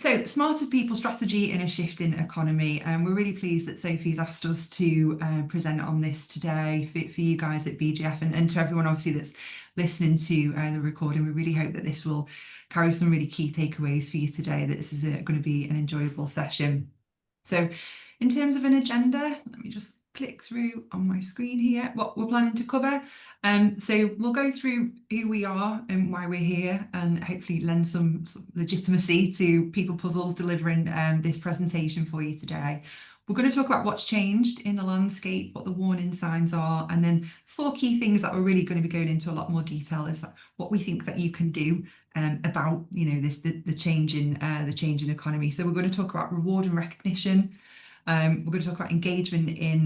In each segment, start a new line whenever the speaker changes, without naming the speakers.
So, smarter people strategy in a shifting economy. And we're really pleased that Sophie's asked us to present on this today for you guys at BGF and to everyone obviously that's listening to the recording. We really hope that this will carry some really key takeaways for you today, that this is going to be an enjoyable session. So in terms of an agenda, let me just click through on my screen here what we're planning to cover. So we'll go through who we are and why we're here, and hopefully lend some legitimacy to People Puzzles delivering this presentation for you today. We're going to talk about what's changed in the landscape, what the warning signs are, and then 4 key things that we're really going to be going into a lot more detail is what we think that you can do about, you know, the change in economy. So we're going to talk about reward and recognition. We're going to talk about engagement in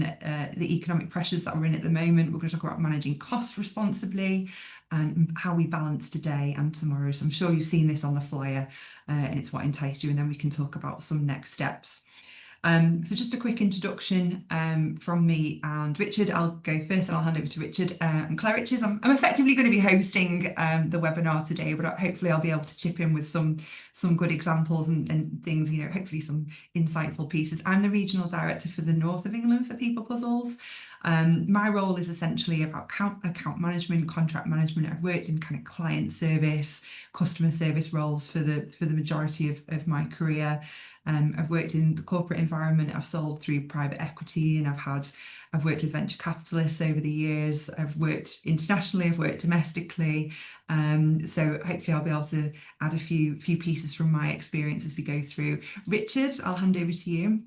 the economic pressures that we're in at the moment. We're going to talk about managing cost responsibly and how we balance today and tomorrow. So I'm sure you've seen this on the flyer and it's what enticed you. And then we can talk about some next steps. So just a quick introduction from me and Richard. I'll go first and I'll hand over to Richard. I'm Claire Richards. I'm effectively going to be hosting the webinar today, but hopefully I'll be able to chip in with some good examples and things, you know, hopefully some insightful pieces. I'm the Regional Director for the North of England for People Puzzles. My role is essentially about account management, contract management. I've worked in kind of client service, customer service roles for the majority of my career. I've worked in the corporate environment. I've sold through private equity, and I've worked with venture capitalists over the years. I've worked internationally. I've worked domestically. So hopefully I'll be able to add a few pieces from my experience as we go through. Richard, I'll hand over to you.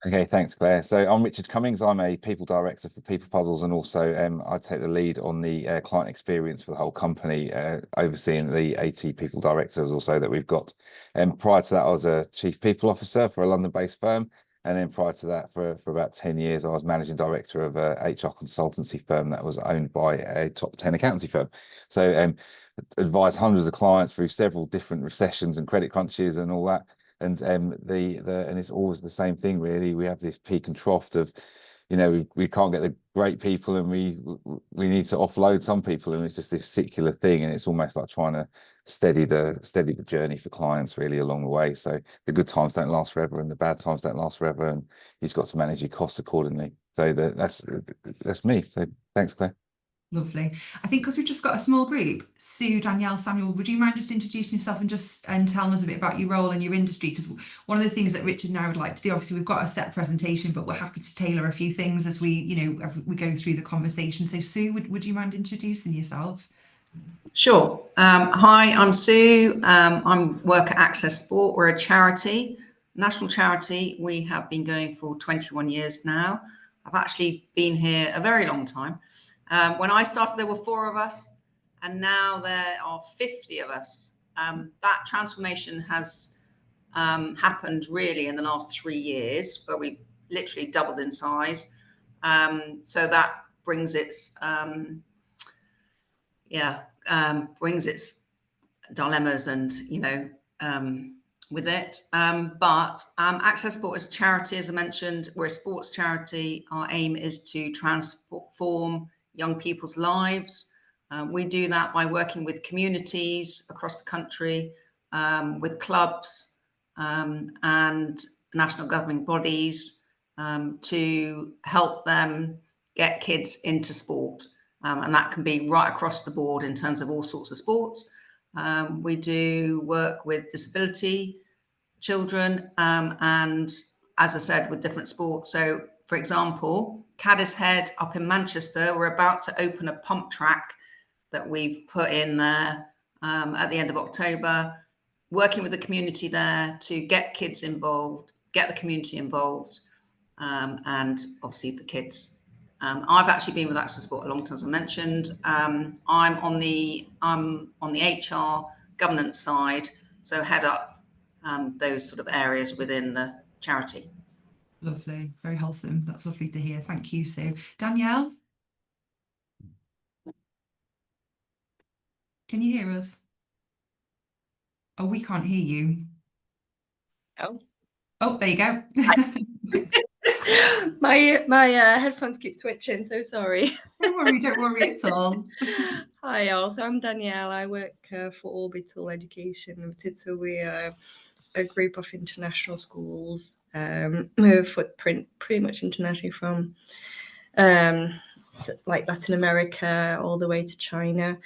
Okay, thanks, Claire. So I'm Richard Cummings. I'm a people director for People Puzzles, and also I take the lead on the client experience for the whole company, overseeing the 80 people directors or so that we've got. Prior to that, I was a chief people officer for a London-based firm, and then prior to that, for about 10 years, I was managing director of a HR consultancy firm that was owned by a top 10 accountancy firm. So advised hundreds of clients through several different recessions and credit crunches and all that. And and it's always the same thing, really. We have this peak and trough of, you know, we can't get the great people, and we need to offload some people, and it's just this circular thing, and it's almost like trying to steady the journey for clients really along the way. So the good times don't last forever, and the bad times don't last forever, and you've got to manage your costs accordingly. So that's me. So thanks, Claire.
Lovely. I think because we've just got a small group, Sue, Danielle, Samuel, would you mind just introducing yourself and telling us a bit about your role and your industry? Because one of the things that Richard and I would like to do, obviously we've got a set presentation, but we're happy to tailor a few things as we go through the conversation. So Sue, would you mind introducing yourself?
Sure. Hi, I'm Sue. I work at Access Sport. We're a charity, national charity. We have been going for 21 years now. I've actually been here a very long time. When I started, there were 4 of us, and now there are 50 of us. That transformation has happened really in the last 3 years, where we literally doubled in size. So that brings its brings its dilemmas and, you know, with it. But Access Sport is a charity, as I mentioned. We're a sports charity. Our aim is to transform young people's lives. We do that by working with communities across the country, with clubs and national governing bodies to help them get kids into sport. And that can be right across the board in terms of all sorts of sports. We do work with disability children and, as I said, with different sports. So, for example, Cadishead up in Manchester, we're about to open a pump track that we've put in there at the end of October, working with the community there to get kids involved, get the community involved, and obviously the kids. I've actually been with Access Sport a long time, as I mentioned. I'm on the HR governance side, so head up those sort of areas within the charity.
Lovely, very wholesome. That's lovely to hear. Thank you, Sue. Danielle, can you hear us? Oh, we can't hear you. Oh, there you go.
My headphones keep switching, so sorry.
Don't worry at all.
Hi all, so I'm Danielle. I work for Orbital Education Limited, so we are a group of international schools with a footprint pretty much internationally from like Latin America all the way to China,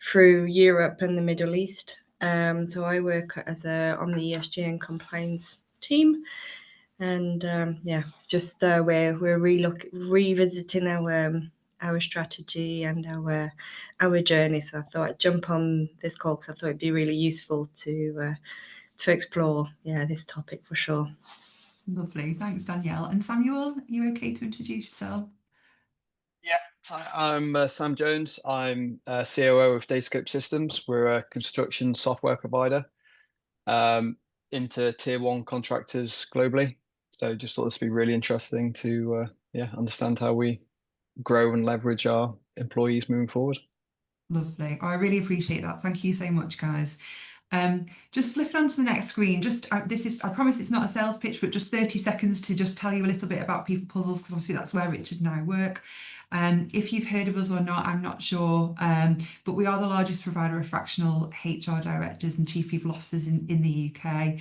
through Europe and the Middle East. So I work on the ESG and compliance team, and just where we're revisiting our strategy and our journey. So I thought I'd jump on this call because I thought it'd be really useful to explore this topic for sure.
Lovely, thanks Danielle. And Samuel, you okay to introduce yourself?
Yeah, so I'm Sam Jones. I'm COO of Datascope Systems. We're a construction software provider into tier 1 contractors globally. So just thought this would be really interesting to understand how we grow and leverage our employees moving forward.
Lovely. I really appreciate that. Thank you so much, guys. Just flipping onto the next screen, I promise it's not a sales pitch, but just 30 seconds to just tell you a little bit about People Puzzles, because obviously that's where Richard and I work. If you've heard of us or not, I'm not sure, but we are the largest provider of fractional HR directors and chief people officers in the UK.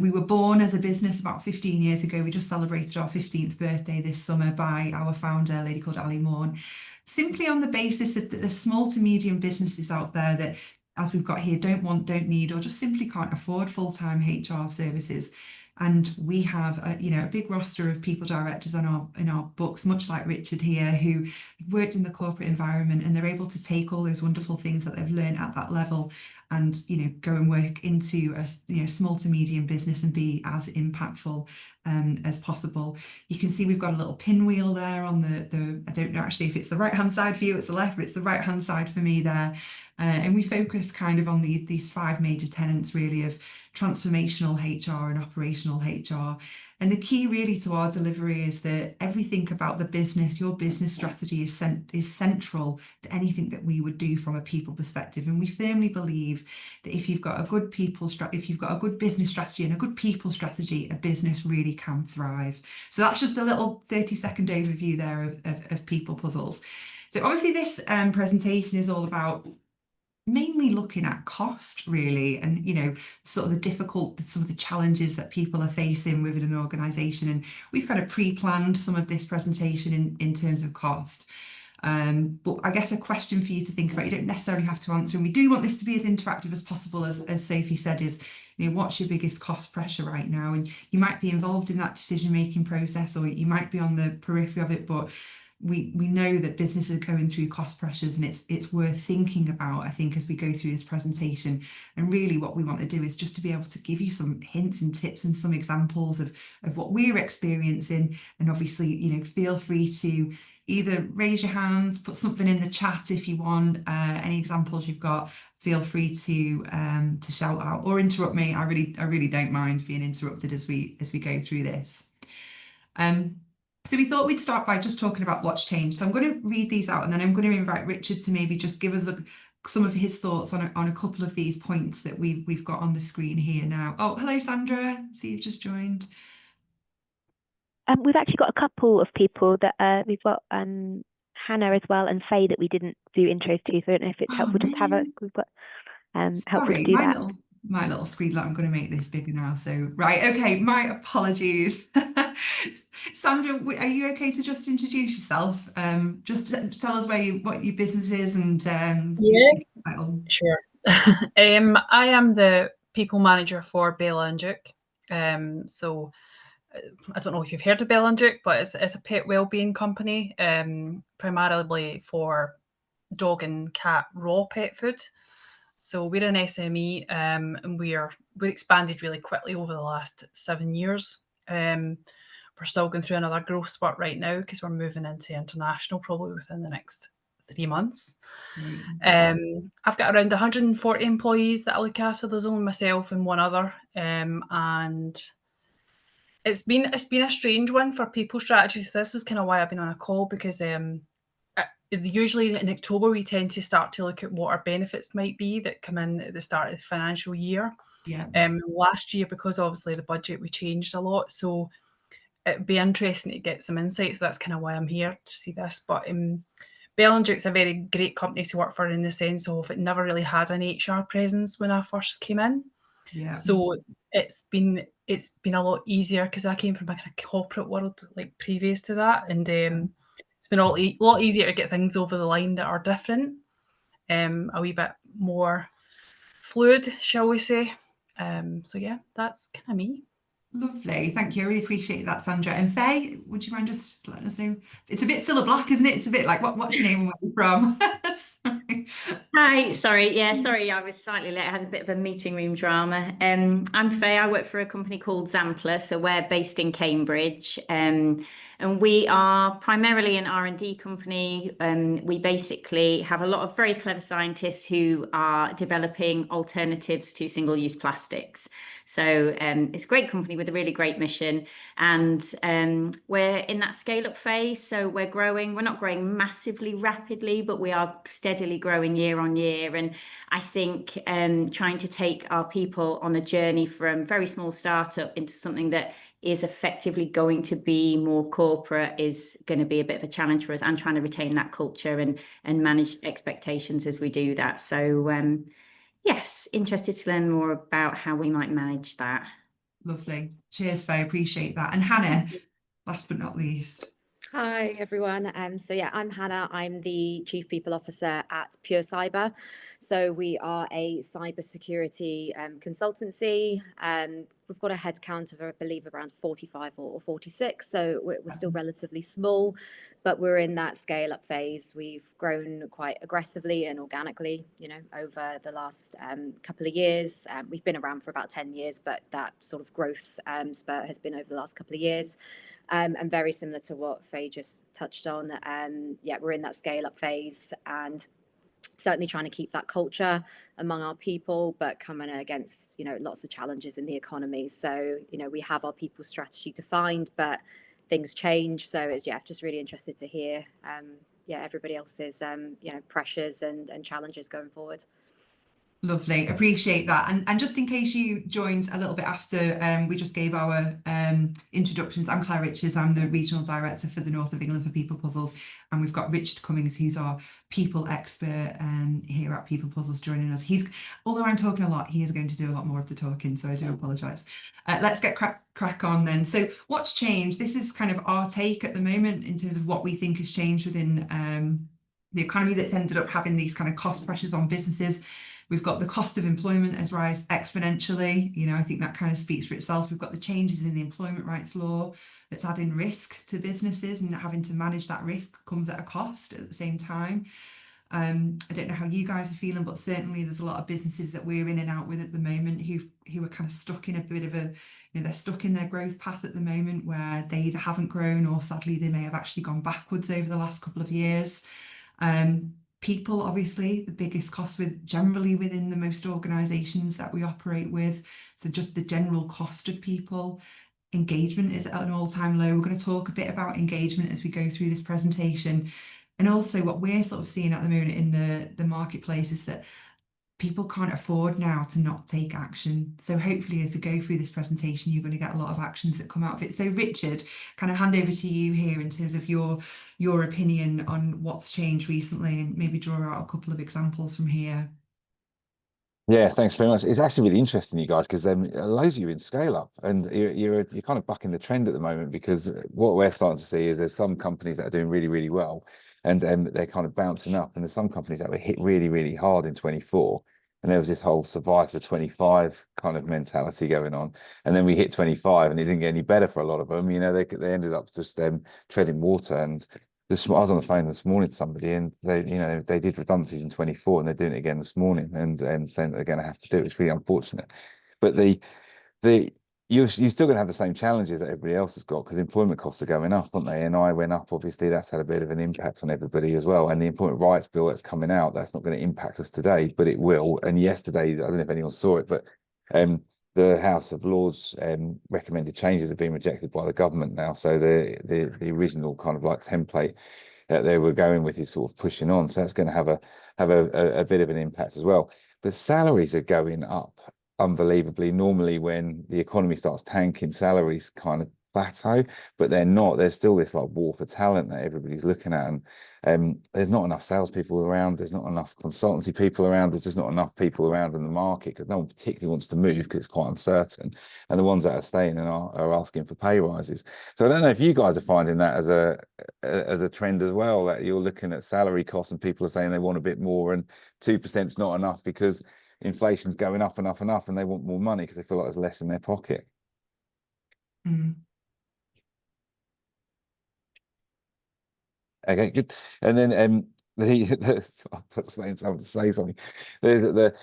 We were born as a business about 15 years ago. We just celebrated our 15th birthday this summer by our founder, a lady called Ali Morn, simply on the basis that there's small to medium businesses out there that, as we've got here, don't want, don't need, or just simply can't afford full-time HR services. And we have a big roster of people directors in our books, much like Richard here, who have worked in the corporate environment, and they're able to take all those wonderful things that they've learned at that level and go and work into a small to medium business and be as impactful as possible. You can see we've got a little pinwheel there on the I don't know actually if it's the right hand side for you, it's the left, but it's the right hand side for me there. And we focus kind of on these 5 major tenets really of transformational HR and operational HR. And the key really to our delivery is that everything about the business, your business strategy is central to anything that we would do from a people perspective. And we firmly believe that if you've got a good business strategy and a good people strategy, a business really can thrive. So that's just a little 30-second overview there of People Puzzles. So obviously this presentation is all about mainly looking at cost really, and sort of some of the challenges that people are facing within an organisation. And we've kind of pre-planned some of this presentation in terms of cost. But I guess a question for you to think about, you don't necessarily have to answer, and we do want this to be as interactive as possible, as Sophie said, is what's your biggest cost pressure right now? And you might be involved in that decision-making process, or you might be on the periphery of it, but we know that businesses are going through cost pressures, and it's worth thinking about, I think, as we go through this presentation. And really what we want to do is just to be able to give you some hints and tips and some examples of what we're experiencing. And obviously, feel free to either raise your hands, put something in the chat if you want, any examples you've got, feel free to shout out or interrupt me. I really don't mind being interrupted as we go through this. So we thought we'd start by just talking about what's changed. So I'm going to read these out, and then I'm going to invite Richard to maybe just give us some of his thoughts on a couple of these points that we've got on the screen here now. Oh, hello, Sandra. See, you've just joined.
We've actually got a couple of people that we've got Hannah as well, and Faye that we didn't do intros to. So I don't know if it's helpful just to have we've got helpful to do that.
My little screen, I'm going to make this bigger now. So, right, okay, my apologies. Sandra, are you okay to just introduce yourself? Just tell us what your business is and
Sure. I am the people manager for Bella & Duke. So I don't know if you've heard of Bella & Duke, but it's a pet wellbeing company, primarily for dog and cat raw pet food. So we're an SME, and we're expanded really quickly over the last 7 years. We're still going through another growth spurt right now because we're moving into international probably within the next 3 months. I've got around 140 employees that I look after. There's only myself and one other, and it's been a strange one for people strategy. So this is kind of why I've been on a call, because usually in October we tend to start to look at what our benefits might be that come in at the start of the financial year. Last year, because obviously the budget, we changed a lot, so it'd be interesting to get some insight. So that's kind of why I'm here to see this. But Bella & Duke's a very great company to work for, in the sense of it never really had an HR presence when I first came in.
Yeah.
So it's been a lot easier because I came from a kind of corporate world like previous to that, and it's been a lot easier to get things over the line that are different, a wee bit more fluid, shall we say. So yeah, that's kind of me.
Lovely, thank you. I really appreciate that, Sandra. And Faye, would you mind just letting us know? It's a bit Cilla Black, isn't it? It's a bit like, what's your name and where you're from? Sorry.
Hi, sorry, I was slightly late. I had a bit of a meeting room drama. I'm Faye. I work for a company called Zampler, so we're based in Cambridge, and we are primarily an R&D company. We basically have a lot of very clever scientists who are developing alternatives to single-use plastics. So it's a great company with a really great mission, and we're in that scale-up phase. So we're growing. We're not growing massively rapidly, but we are steadily growing year on year. And I think trying to take our people on a journey from very small startup into something that is effectively going to be more corporate is going to be a bit of a challenge for us, and trying to retain that culture and manage expectations as we do that. So yes, interested to learn more about how we might manage that.
Lovely. Cheers, Faye. Appreciate that. And Hannah, last but not least.
Hi everyone. So yeah, I'm Hannah. I'm the Chief People Officer at Pure Cyber. So we are a cybersecurity consultancy. We've got a headcount of, I believe, around 45 or 46. So we're still relatively small, but we're in that scale up phase. We've grown quite aggressively and organically, over the last couple of years. We've been around for about 10 years, but that sort of growth spurt has been over the last couple of years. And very similar to what Faye just touched on. Yeah, we're in that scale up phase and certainly trying to keep that culture among our people, but coming against, lots of challenges in the economy. So, we have our people strategy defined, but things change. So it's, just really interested to hear, everybody else's, pressures and challenges going forward.
Lovely, appreciate that. And just in case you joined a little bit after we just gave our introductions, I'm Claire Richards. I'm the Regional Director for the North of England for People Puzzles, and we've got Richard Cummings, who's our people expert here at People Puzzles, joining us. Although I'm talking a lot, he is going to do a lot more of the talking, so I do apologise. Let's get crack on then. So what's changed? This is kind of our take at the moment in terms of what we think has changed within the economy that's ended up having these kind of cost pressures on businesses. We've got the cost of employment has risen exponentially. I think that kind of speaks for itself. We've got the changes in the employment rights law that's adding risk to businesses, and having to manage that risk comes at a cost at the same time. I don't know how you guys are feeling, but certainly there's a lot of businesses that we're in and out with at the moment who are kind of stuck in a bit of a, they're stuck in their growth path at the moment, where they either haven't grown or sadly they may have actually gone backwards over the last couple of years. People, obviously, the biggest cost generally within the most organisations that we operate with. So just the general cost of people. Engagement is at an all-time low. We're going to talk a bit about engagement as we go through this presentation. And also what we're sort of seeing at the moment in the marketplace is that people can't afford now to not take action. So hopefully as we go through this presentation, you're going to get a lot of actions that come out of it. So Richard, kind of hand over to you here in terms of your opinion on what's changed recently, and maybe draw out a couple of examples from here.
Yeah, thanks very much. It's actually really interesting, you guys, because loads of you in scale up, and you're kind of bucking the trend at the moment, because what we're starting to see is there's some companies that are doing really, really well, and they're kind of bouncing up, and there's some companies that were hit really, really hard in 24. And there was this whole survive for 25 kind of mentality going on. And then we hit 25 and it didn't get any better for a lot of them. They ended up just treading water. And I was on the phone this morning to somebody, and they did redundancies in 24 and they're doing it again this morning, and saying they're going to have to do it. It's really unfortunate. But you're still going to have the same challenges that everybody else has got, because employment costs are going up, aren't they? And I went up, obviously. That's had a bit of an impact on everybody as well. And the employment rights bill that's coming out, that's not going to impact us today, but it will. And yesterday, I don't know if anyone saw it, but the House of Lords recommended changes have been rejected by the government now. So the original kind of like template that they were going with is sort of pushing on. So that's going to have a bit of an impact as well. But salaries are going up unbelievably. Normally when the economy starts tanking, salaries kind of plateau, but they're not. There's still this like war for talent that everybody's looking at, and there's not enough salespeople around. There's not enough consultancy people around. There's just not enough people around in the market because no one particularly wants to move because it's quite uncertain. And the ones that are staying and are asking for pay rises. So I don't know if you guys are finding that as a trend as well, that you're looking at salary costs and people are saying they want a bit more, and 2% is not enough because inflation's going up and up and up, and they want more money because they feel like there's less in their pocket.
Mm.
Okay, good. And then I'll put someone to say something. But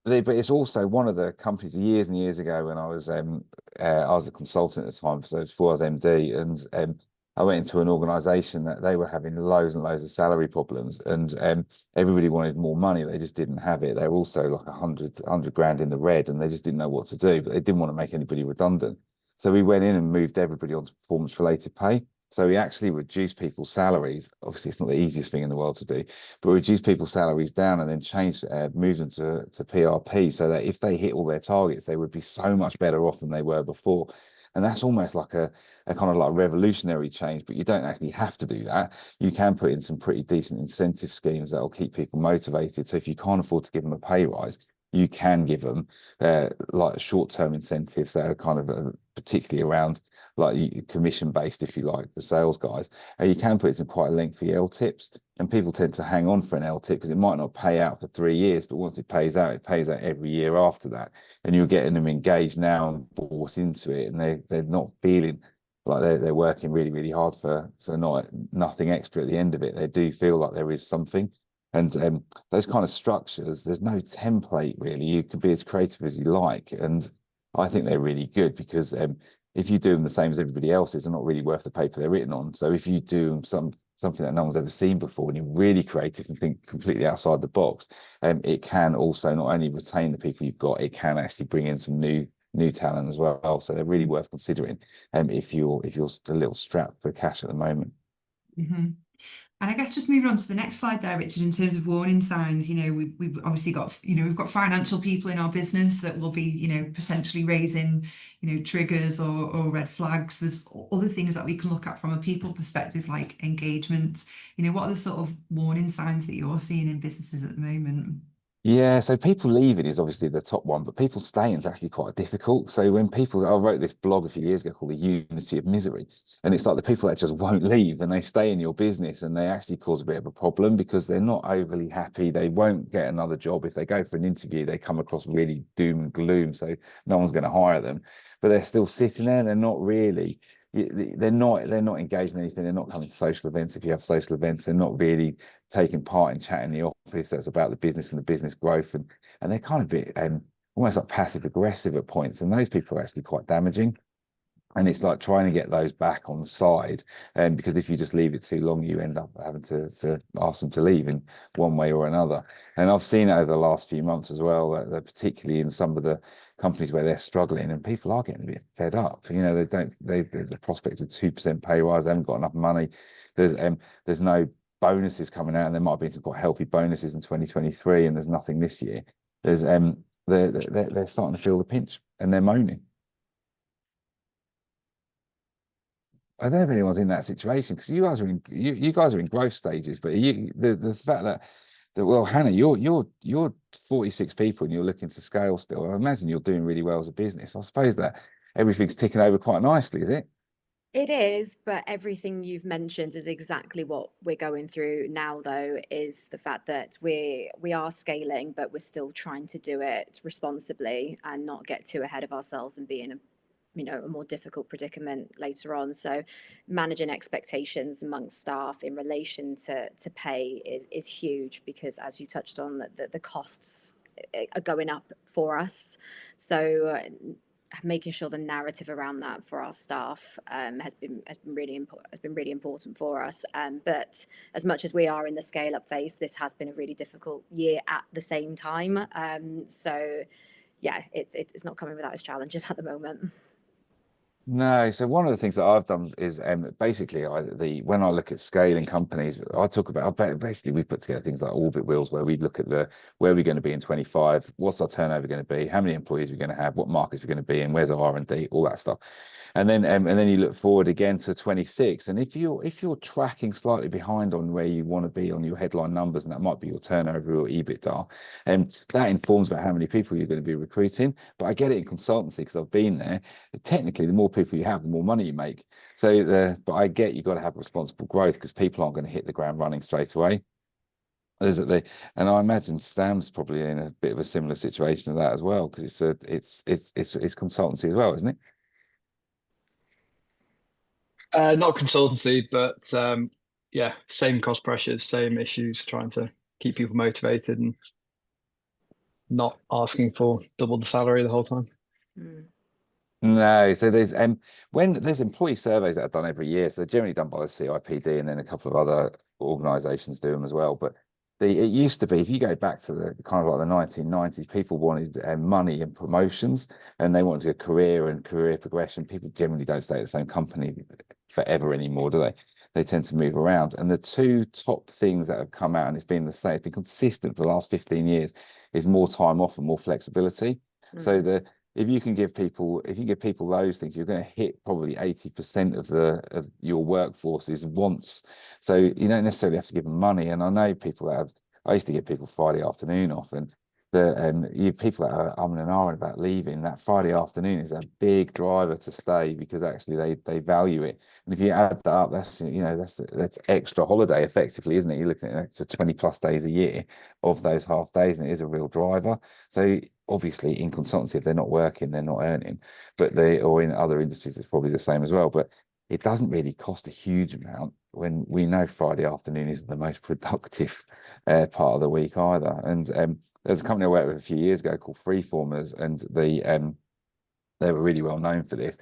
it's also one of the companies years and years ago when I was a consultant at the time, so before I was MD, and I went into an organisation that they were having loads and loads of salary problems, and everybody wanted more money. They just didn't have it. They were also like 100 grand in the red, and they just didn't know what to do, but they didn't want to make anybody redundant. So we went in and moved everybody onto performance-related pay. So we actually reduced people's salaries. Obviously, it's not the easiest thing in the world to do, but reduced people's salaries down and then moved them to PRP so that if they hit all their targets, they would be so much better off than they were before. And that's almost like a kind of like revolutionary change, but you don't actually have to do that. You can put in some pretty decent incentive schemes that will keep people motivated. So if you can't afford to give them a pay rise, you can give them like short-term incentives that are kind of particularly around like commission based, if you like, the sales guys. You can put it in quite lengthy L tips, and people tend to hang on for an L tip because it might not pay out for 3 years, but once it pays out every year after that, and you're getting them engaged now and bought into it, and they're not feeling like they're working really, really hard for nothing extra at the end of it. They do feel like there is something. And those kind of structures, there's no template really. You can be as creative as you like, and I think they're really good because if you do them the same as everybody else's, they're not really worth the paper they're written on. So if you do something that no one's ever seen before, and you're really creative and think completely outside the box, it can also not only retain the people you've got, it can actually bring in some new talent as well. So they're really worth considering if you're a little strapped for cash at the moment.
Mm-hmm. And I guess just moving on to the next slide there, Richard, in terms of warning signs, we've obviously got, we've got financial people in our business that will be, potentially raising, triggers or red flags. There's other things that we can look at from a people perspective, like engagement. What are the sort of warning signs that you're seeing in businesses at the moment?
Yeah, so people leaving is obviously the top one, but people staying is actually quite difficult. So when I wrote this blog a few years ago called The Unity of Misery, and it's like the people that just won't leave and they stay in your business, and they actually cause a bit of a problem because they're not overly happy. They won't get another job. If they go for an interview, they come across really doom and gloom, so no one's going to hire them, but they're still sitting there. They're not really they're not engaged in anything. They're not coming to social events. If you have social events, they're not really taking part in chat in the office that's about the business and the business growth, and they're kind of a bit almost like passive aggressive at points, and those people are actually quite damaging. And it's like trying to get those back on side, because if you just leave it too long, you end up having to ask them to leave in one way or another. And I've seen it over the last few months as well, that particularly in some of the companies where they're struggling, and people are getting a bit fed up. The prospect of 2% pay rise, they haven't got enough money. There's no bonuses coming out, and there might have been some quite healthy bonuses in 2023, and there's nothing this year. They're starting to feel the pinch, and they're moaning. I don't know if anyone's in that situation because you guys are in growth stages, but the fact that well, Hannah, you're 46 people and you're looking to scale still. I imagine you're doing really well as a business. I suppose that everything's ticking over quite nicely, is it?
It is, but everything you've mentioned is exactly what we're going through now, though, is the fact that we are scaling, but we're still trying to do it responsibly and not get too ahead of ourselves and be in a more difficult predicament later on. So managing expectations amongst staff in relation to pay is huge, because as you touched on, the costs are going up for us. So making sure the narrative around that for our staff has been really important for us. But as much as we are in the scale up phase, this has been a really difficult year at the same time. So yeah, it's not coming without its challenges at the moment.
No, so one of the things that I've done is basically when I look at scaling companies, I talk about basically we put together things like orbit wheels where we look at where we're going to be in 25, what's our turnover going to be, how many employees we're going to have, what markets we're going to be in, where's our R&D, all that stuff. And then you look forward again to 26. And if you're tracking slightly behind on where you want to be on your headline numbers, and that might be your turnover or EBITDA, and that informs about how many people you're going to be recruiting. But I get it in consultancy because I've been there. Technically, the more people you have, the more money you make. But I get you've got to have responsible growth because people aren't going to hit the ground running straight away. And I imagine Sam's probably in a bit of a similar situation to that as well, because it's consultancy as well, isn't it?
Not consultancy, but yeah, same cost pressures, same issues, trying to keep people motivated and not asking for double the salary the whole time.
No, so when there's employee surveys that are done every year, so they're generally done by the CIPD, and then a couple of other organisations do them as well. But it used to be, if you go back to the kind of like the 1990s, people wanted money and promotions, and they wanted a career and career progression. People generally don't stay at the same company forever anymore, do they? They tend to move around. And the two top things that have come out, and it's been the same, it's been consistent for the last 15 years, is more time off and more flexibility. So if you give people those things, you're going to hit probably 80% of your workforce's wants. So you don't necessarily have to give them money. And I know people I used to give people Friday afternoon off, and people that are and ahhing about leaving, that Friday afternoon is a big driver to stay because actually they value it. And if you add that up, that's extra holiday effectively, isn't it? You're looking at extra 20 plus days a year of those half days, and it is a real driver. So obviously in consultancy, if they're not working, they're not earning, or in other industries, it's probably the same as well. But it doesn't really cost a huge amount when we know Friday afternoon isn't the most productive part of the week either. And there's a company I worked with a few years ago called Freeformers, and they were really well known for this.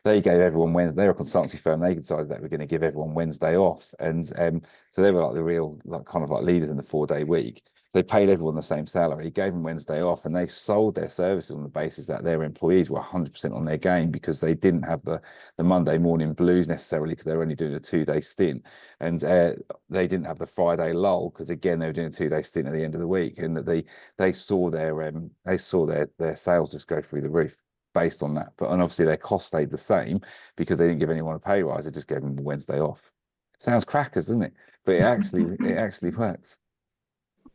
They gave everyone Wednesday. They're a consultancy firm. They decided that we're going to give everyone Wednesday off, and so they were like the real, kind of like leaders in the 4-day week. They paid everyone the same salary, gave them Wednesday off, and they sold their services on the basis that their employees were 100% on their game because they didn't have the Monday morning blues necessarily because they were only doing a 2-day stint, and they didn't have the Friday lull because again they were doing a 2-day stint at the end of the week, and that they saw their sales just go through the roof based on that. And obviously their costs stayed the same because they didn't give anyone a pay rise. They just gave them the Wednesday off. Sounds crackers, doesn't it? But it actually works.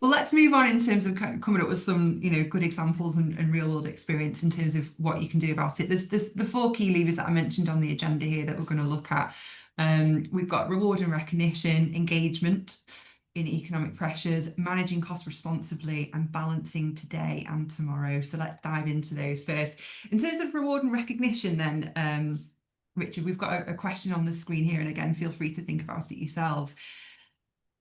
Well, let's move on in terms of coming up with some, good examples and real world experience in terms of what you can do about it. There's the 4 key levers that I mentioned on the agenda here that we're going to look at. We've got reward and recognition, engagement in economic pressures, managing costs responsibly, and balancing today and tomorrow. So let's dive into those first. In terms of reward and recognition then, Richard, we've got a question on the screen here, and again, feel free to think about it yourselves.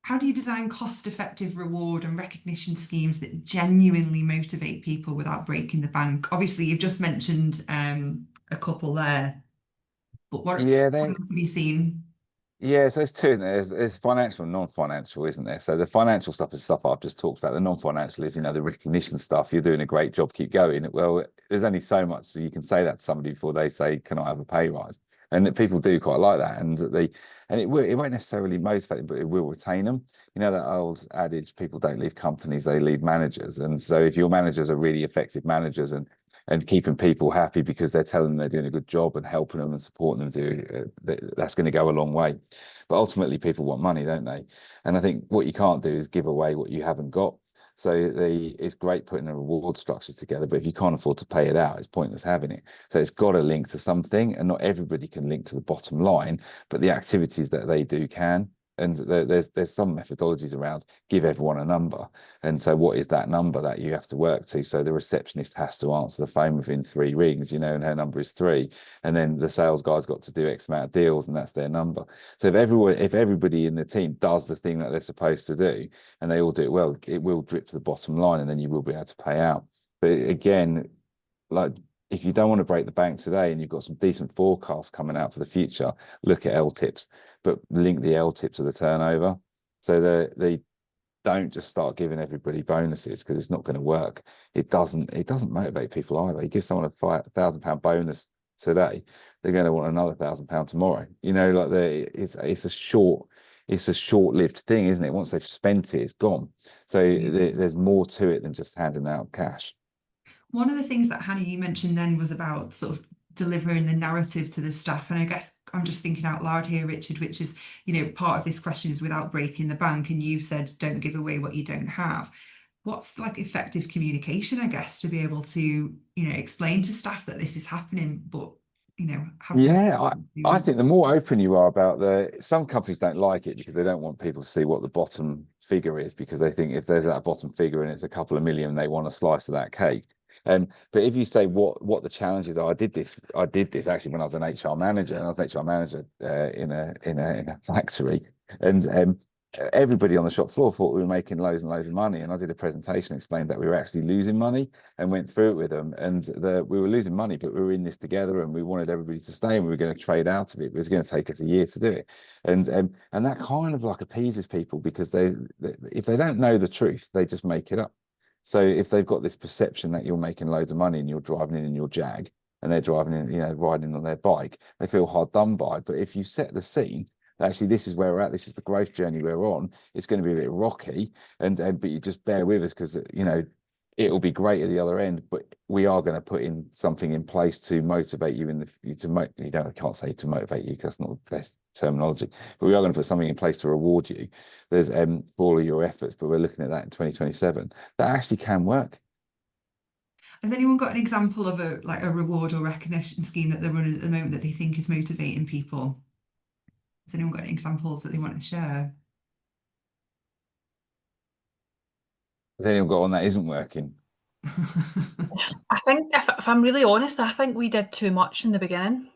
How do you design cost-effective reward and recognition schemes that genuinely motivate people without breaking the bank? Obviously, you've just mentioned a couple there, but what have you seen?
Yeah, so it's two, isn't there? There's financial and non-financial, isn't there? So the financial stuff is stuff I've just talked about. The non-financial is, the recognition stuff. You're doing a great job, keep going. Well, there's only so much so you can say that to somebody before they say, "Can I have a pay rise?" And people do quite like that, and it won't necessarily motivate them, but it will retain them. That old adage, people don't leave companies, they leave managers. And so if your managers are really effective managers and keeping people happy because they're telling them they're doing a good job and helping them and supporting them that's going to go a long way. But ultimately people want money, don't they? And I think what you can't do is give away what you haven't got. So it's great putting a reward structure together, but if you can't afford to pay it out, it's pointless having it. So it's got to link to something, and not everybody can link to the bottom line, but the activities that they do can. And there's some methodologies around give everyone a number. And so what is that number that you have to work to? So the receptionist has to answer the phone within 3 rings, and her number is 3. And then the sales guy's got to do X amount of deals, and that's their number. So if everybody in the team does the thing that they're supposed to do, and they all do it well, it will drip to the bottom line, and then you will be able to pay out. But again, like, if you don't want to break the bank today and you've got some decent forecasts coming out for the future, look at LTIPs, but link the LTIP to the turnover. So they don't just start giving everybody bonuses because it's not going to work. It doesn't motivate people either. You give someone a £5,000 bonus today, they're going to want another £1,000 tomorrow. You know, like it's a short-lived thing, isn't it? Once they've spent it, it's gone. So there's more to it than just handing out cash.
One of the things that Hannah, you mentioned then was about sort of delivering the narrative to the staff. And I guess I'm just thinking out loud here, Richard, which is, you know, part of this question is without breaking the bank. And you've said, don't give away what you don't have. What's like effective communication, I guess, to be able to, you know, explain to staff that this is happening, but, you know, have
I think the more open you are about some companies don't like it because they don't want people to see what the bottom figure is, because they think if there's that bottom figure and it's a couple of million, they want a slice of that cake. But if you say what the challenges are, I did this actually when I was an HR manager, and I was an HR manager in a factory, and everybody on the shop floor thought we were making loads and loads of money. And I did a presentation, explained that we were actually losing money, and went through it with them. And we were losing money, but we were in this together, and we wanted everybody to stay, and we were going to trade out of it. It was going to take us a year to do it. And that kind of like appeases people, because if they don't know the truth, they just make it up. So if they've got this perception that you're making loads of money and you're driving in your Jag, and they're driving in, you know, riding on their bike, they feel hard done by. But if you set the scene, actually, this is where we're at, this is the growth journey we're on, it's going to be a bit rocky, but you just bear with us, because, you know, it'll be great at the other end, but we are going to put in something in place to motivate you I can't say to motivate you, because that's not the best terminology, but we are going to put something in place to reward you. There's for all of your efforts, but we're looking at that in 2027. That actually can work.
Has anyone got an example of a reward or recognition scheme that they're running at the moment that they think is motivating people? Has anyone got any examples that they want to share?
Has anyone got one that isn't working?
I think if I'm really honest, I think we did too much in the beginning.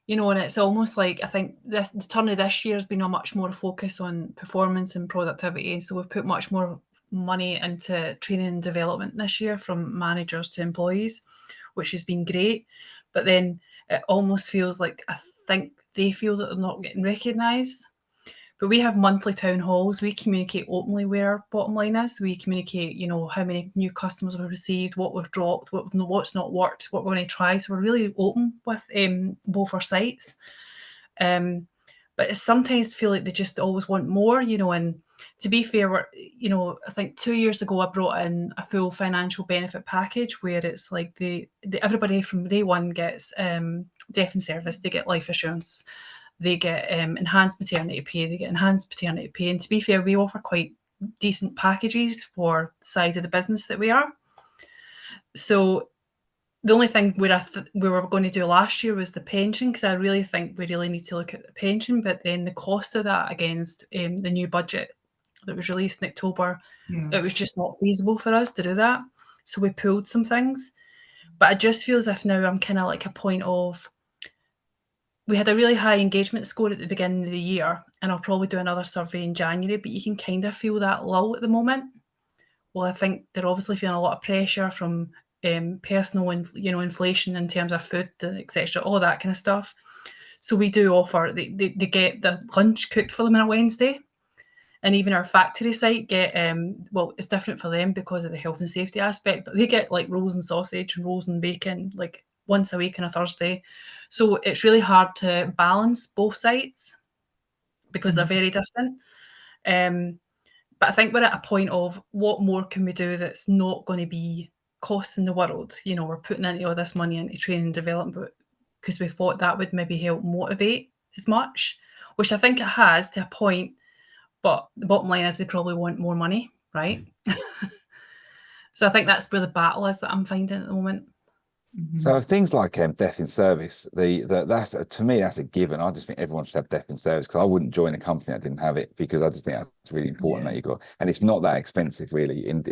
You know, and it's almost like, I think the turn of this year has been a much more focus on performance and productivity. So we've put much more money into training and development this year, from managers to employees, which has been great. But then it almost feels like, I think they feel that they're not getting recognised. But we have monthly town halls. We communicate openly where our bottom line is. We communicate, you know, how many new customers we've received, what we've dropped, what's not worked, what we're going to try. So we're really open with both our sites. But I sometimes feel like they just always want more, you know. And to be fair, you know, I think 2 years ago I brought in a full financial benefit package where it's like everybody from day one gets death in service, they get life assurance, they get enhanced maternity pay, they get enhanced paternity pay. And to be fair, we offer quite decent packages for the size of the business that we are. So the only thing we were going to do last year was the pension, because I really think we really need to look at the pension. But then the cost of that against the new budget that was released in October, it was just not feasible for us to do that. So we pulled some things. But I just feel as if now I'm kind of like a point of, we had a really high engagement score at the beginning of the year, and I'll probably do another survey in January, but you can kind of feel that lull at the moment. Well, I think they're obviously feeling a lot of pressure from personal inflation in terms of food, etc., all that kind of stuff. So we do offer, they get the lunch cooked for them on a Wednesday. And even our factory site get, well, it's different for them because of the health and safety aspect, but they get like rolls and sausage and rolls and bacon, like once a week on a Thursday. So it's really hard to balance both sites because they're very different. But I think we're at a point of what more can we do that's not going to be costing the world. You know, we're putting into all this money into training and development because we thought that would maybe help motivate as much, which I think it has to a point. But the bottom line is they probably want more money, right? So I think that's where the battle is that I'm finding at the moment.
So things like death in service, that's to me, that's a given. I just think everyone should have death in service, because I wouldn't join a company that didn't have it, because I just think that's really important that you got, and it's not that expensive really in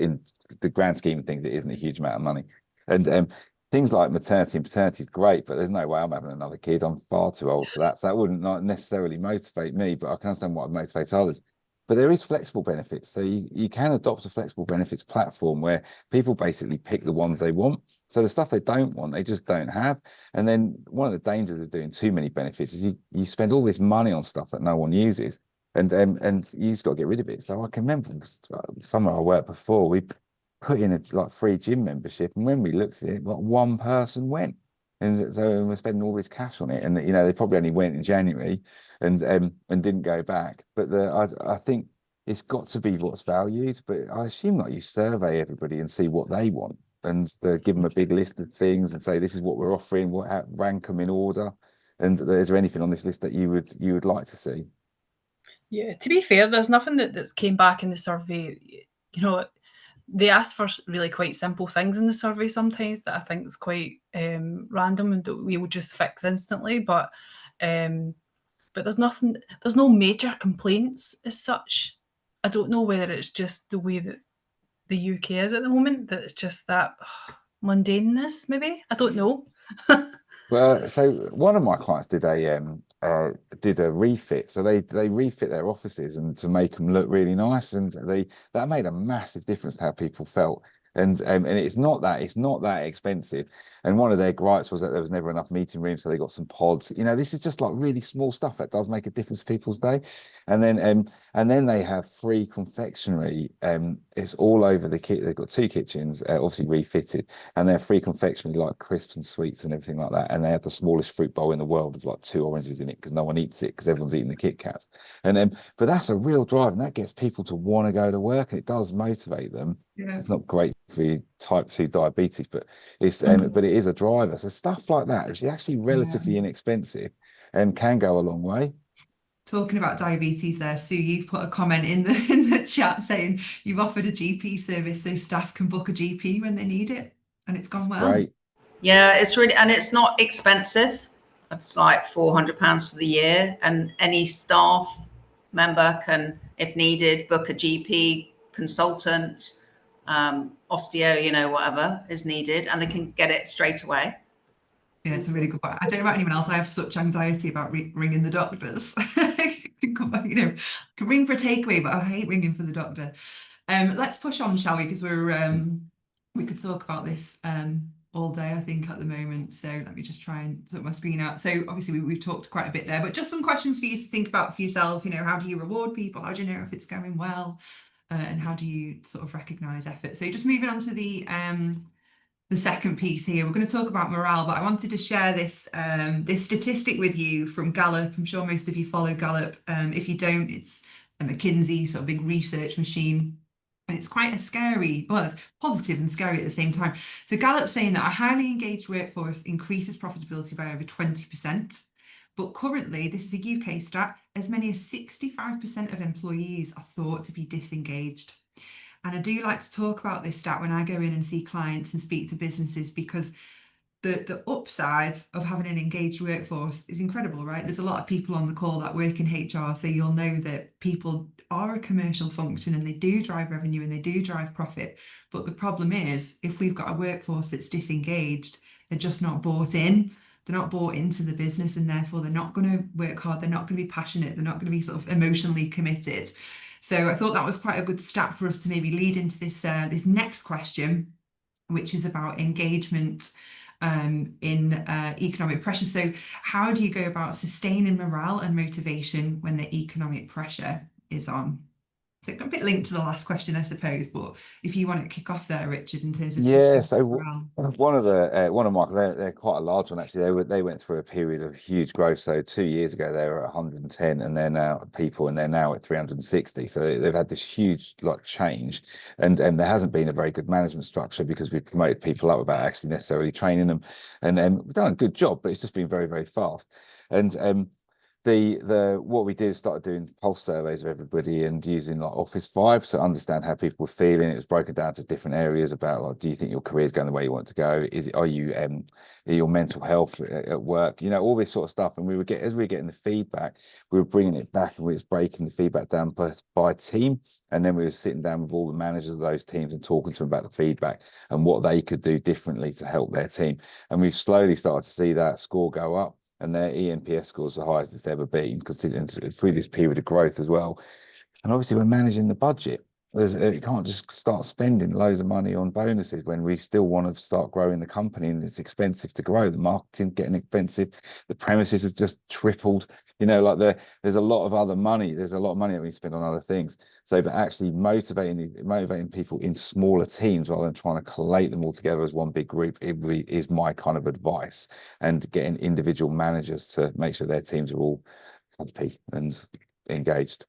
the grand scheme of things. It isn't a huge amount of money, and things like maternity and paternity is great, but there's no way I'm having another kid. I'm far too old for that. So that wouldn't not necessarily motivate me, but I can understand what motivates others. But there is flexible benefits. So you can adopt a flexible benefits platform where people basically pick the ones they want. So the stuff they don't want, they just don't have. And then one of the dangers of doing too many benefits is you spend all this money on stuff that no one uses, and you just got to get rid of it. So I can remember somewhere I worked before, we put in a free gym membership, and when we looked at it, one person went. And so we're spending all this cash on it, and you know they probably only went in January, and didn't go back. But I think it's got to be what's valued. But I assume like you survey everybody and see what they want, and give them a big list of things and say this is what we're offering, rank them in order. And is there anything on this list that you would like to see?
Yeah, to be fair, there's nothing that's came back in the survey. You know, they ask for really quite simple things in the survey sometimes that I think is quite random and that we will just fix instantly. But there's nothing, there's no major complaints as such. I don't know whether it's just the way that the UK is at the moment, that it's just that mundaneness, maybe. I don't know.
Well, so one of my clients did a refit. So they refit their offices and to make them look really nice, and that made a massive difference to how people felt. And it's not that expensive. And one of their gripes was that there was never enough meeting rooms, so they got some pods. You know, this is just like really small stuff that does make a difference to people's day. And then they have free confectionery. It's all over the kit. They've got 2 kitchens, obviously refitted, and they're free confectionery like crisps and sweets and everything like that. And they have the smallest fruit bowl in the world with like 2 oranges in it because no one eats it because everyone's eating the Kit Kats. And but that's a real drive, and that gets people to want to go to work, and it does motivate them.
Yeah.
It's not great for your type 2 diabetes, but but it is a driver. So stuff like that, which is actually relatively inexpensive and can go a long way.
Talking about diabetes there, Sue, you've put a comment in the chat saying you've offered a GP service so staff can book a GP when they need it, and it's gone well.
Right.
Yeah, it's really, and it's not expensive. It's like £400 for the year, and any staff member can, if needed, book a GP consultant, osteo, you know, whatever is needed, and they can get it straight away.
Yeah, it's a really good point. I don't know about anyone else. I have such anxiety about ringing the doctors. You know, I can ring for a takeaway, but I hate ringing for the doctor. Let's push on, shall we? Because we could talk about this all day, I think, at the moment. So let me just try and sort my screen out. So obviously we've talked quite a bit there, but just some questions for you to think about for yourselves. You know, how do you reward people? How do you know if it's going well? And how do you sort of recognise effort? So just moving on to the second piece here, we're going to talk about morale, but I wanted to share this this statistic with you from Gallup. I'm sure most of you follow Gallup. If you don't, it's a McKinsey sort of big research machine. And it's quite a scary, well, it's positive and scary at the same time. So Gallup's saying that a highly engaged workforce increases profitability by over 20%. But currently, this is a UK stat, as many as 65% of employees are thought to be disengaged. And I do like to talk about this stat when I go in and see clients and speak to businesses, because the upside of having an engaged workforce is incredible, right? There's a lot of people on the call that work in HR, so you'll know that people are a commercial function and they do drive revenue and they do drive profit. But the problem is, if we've got a workforce that's disengaged, they're just not bought in. They're not bought into the business, and therefore they're not going to work hard. They're not going to be passionate. They're not going to be sort of emotionally committed. So I thought that was quite a good stat for us to maybe lead into this this next question, which is about engagement in economic pressure. So how do you go about sustaining morale and motivation when the economic pressure is on? So a bit linked to the last question, I suppose, but if you want to kick off there, Richard, in terms of morale.
One of my, they're quite a large one actually. They went through a period of huge growth. So 2 years ago they were at 110, and they're now at 360. So they've had this huge change, and there hasn't been a very good management structure because we've promoted people up without actually necessarily training them, and we've done a good job, but it's just been very, very fast. And what we did is started doing pulse surveys of everybody and using Office 5 to understand how people were feeling. It was broken down to different areas about do you think your career is going the way you want it to go? Are your mental health at work? You know, all this sort of stuff. And as we were getting the feedback, we were bringing it back and we was breaking the feedback down by team. And then we were sitting down with all the managers of those teams and talking to them about the feedback and what they could do differently to help their team. And we've slowly started to see that score go up. And their ENPS scores are the highest it's ever been, because through this period of growth as well. And obviously we're managing the budget. you can't just start spending loads of money on bonuses when we still want to start growing the company, and it's expensive to grow. The marketing's getting expensive. The premises has just tripled. You know, like there's a lot of other money. There's a lot of money that we spend on other things. So, but actually motivating people in smaller teams rather than trying to collate them all together as one big group is my kind of advice. And getting individual managers to make sure their teams are all happy and engaged.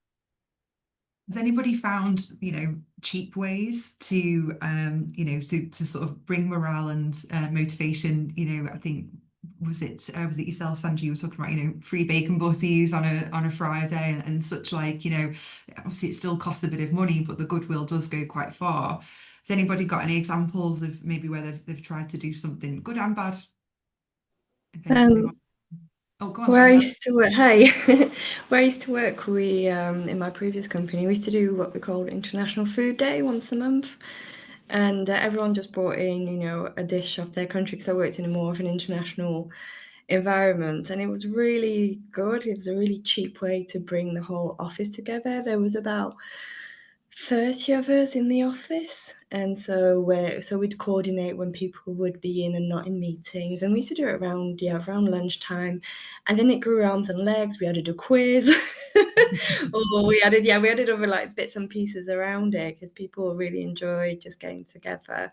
Has anybody found, cheap ways to, to sort of bring morale and motivation? I think was it yourself, Sandra? You were talking about, free bacon butties on a Friday and such like. Obviously it still costs a bit of money, but the goodwill does go quite far. Has anybody got any examples of maybe where they've tried to do something good and bad? Oh, go on.
Where I used to work, where I used to work, we in my previous company, we used to do what we called International Food Day once a month, and everyone just brought in, a dish of their country, because I worked in more of an international environment, and it was really good. It was a really cheap way to bring the whole office together. There was about 30 of us in the office, and so we'd coordinate when people would be in and not in meetings, and we used to do it around lunchtime, and then it grew arms and legs. We added a quiz or we added other like bits and pieces around it, because people really enjoyed just getting together.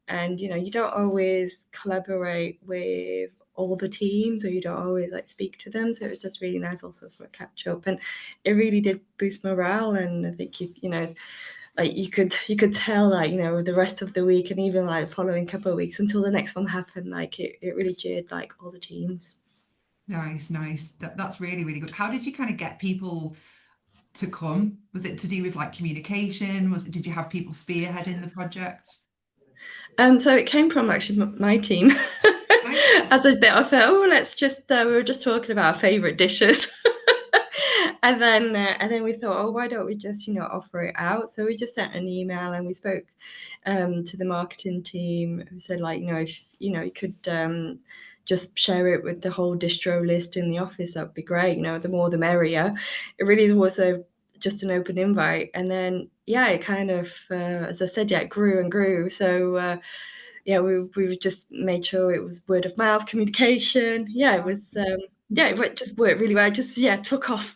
And you don't always collaborate with all the teams, or you don't always like speak to them, so it was just really nice also for a catch up, and it really did boost morale. And I think like you could tell, like, the rest of the week and even like the following couple of weeks until the next one happened, like it really cheered like all the teams.
Nice. That's really, really good. How did you kind of get people to come? Was it to do with like communication? Did you have people spearheading the project?
So it came from actually my team. As a bit, I thought, let's just we were just talking about our favorite dishes. And then we thought, why don't we just offer it out? So we just sent an email, and we spoke to the marketing team, who said, like, if you could just share it with the whole distro list in the office, that would be great. The more the merrier. It really was just an open invite, and then it kind of as I said, it grew and grew. So we just made sure it was word of mouth communication. It was it just worked really well. It just took off.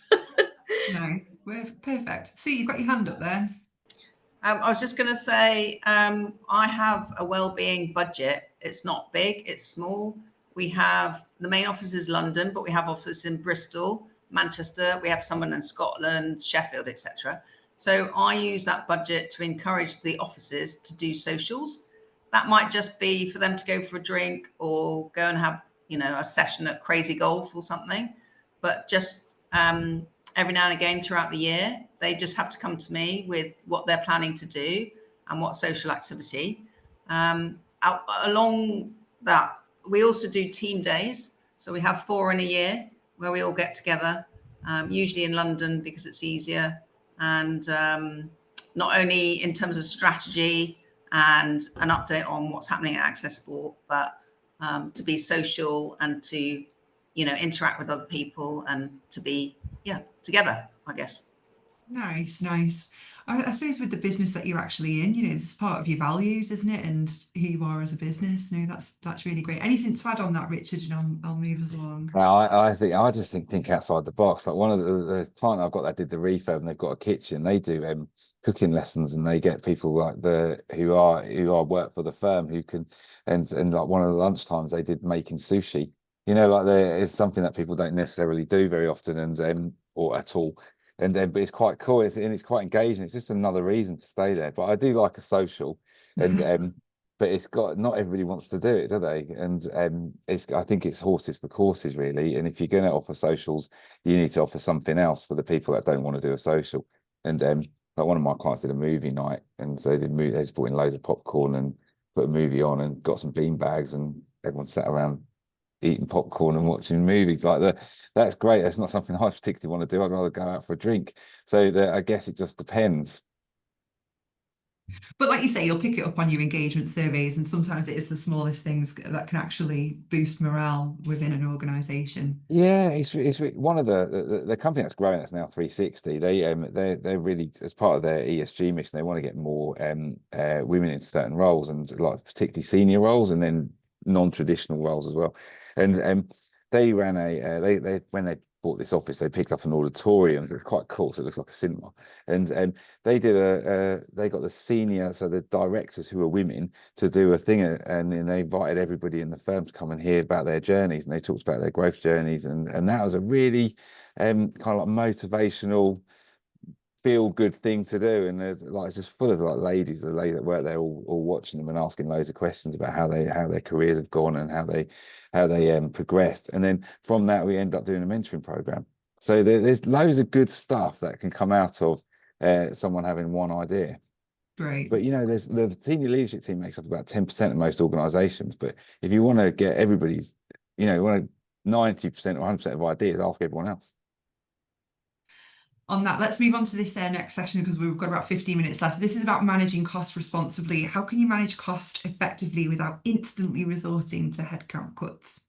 Nice. Perfect. Sue, you've got your hand up there.
I was just going to say, I have a wellbeing budget. It's not big, it's small. We have the main office is London, but we have offices in Bristol, Manchester. We have someone in Scotland, Sheffield, etc. So I use that budget to encourage the offices to do socials. That might just be for them to go for a drink or go and have, a session at Crazy Golf or something. But just every now and again throughout the year, they just have to come to me with what they're planning to do and what social activity. Along that, we also do team days. So we have 4 in a year where we all get together, usually in London because it's easier. And not only in terms of strategy and an update on what's happening at Access Sport, but to be social and to, interact with other people and to be, together, I guess.
Nice. I suppose with the business that you're actually in, it's part of your values, isn't it? And who you are as a business. No, that's really great. Anything to add on that, Richard? And I'll move us along.
Well, I just think outside the box. Like one of the client I've got that did the refurb, and they've got a kitchen. They do cooking lessons, and they get people like who are work for the firm who can, and like one of the lunchtimes they did making sushi. Like there is something that people don't necessarily do very often, and or at all. And then, but it's quite cool. It's quite engaging. It's just another reason to stay there. But I do like a social, and but it's got, not everybody wants to do it, do they? And I think it's horses for courses, really. And if you're going to offer socials, you need to offer something else for the people that don't want to do a social. And like one of my clients did a movie night, and so they just brought in loads of popcorn and put a movie on and got some bean bags, and everyone sat around eating popcorn and watching movies. Like that's great. That's not something I particularly want to do. I'd rather go out for a drink. So I guess it just depends.
But like you say, you'll pick it up on your engagement surveys, and sometimes it is the smallest things that can actually boost morale within an organisation.
Yeah, it's one of the company that's growing, that's now 360. They're really, as part of their ESG mission, they want to get more women into certain roles, and like particularly senior roles, and then non-traditional roles as well. And they ran they when they bought this office, they picked up an auditorium. It was quite cool, so it looks like a cinema. And they did they got the senior, so the directors who were women, to do a thing, and then they invited everybody in the firm to come and hear about their journeys, and they talked about their growth journeys, and that was a really kind of like motivational, feel good thing to do. And there's like, it's just full of like ladies, the lady that work there, all watching them and asking loads of questions about how their careers have gone and how they progressed. And then from that we end up doing a mentoring program. So there's loads of good stuff that can come out of someone having one idea.
Great.
But you know, there's the senior leadership team makes up about 10% of most organizations. But if you want to get everybody's, you know, you want 90% or 100% of ideas, ask everyone else.
On that, let's move on to this next session, because we've got about 15 minutes left. This is about managing costs responsibly. How can you manage cost effectively without instantly resorting to headcount cuts?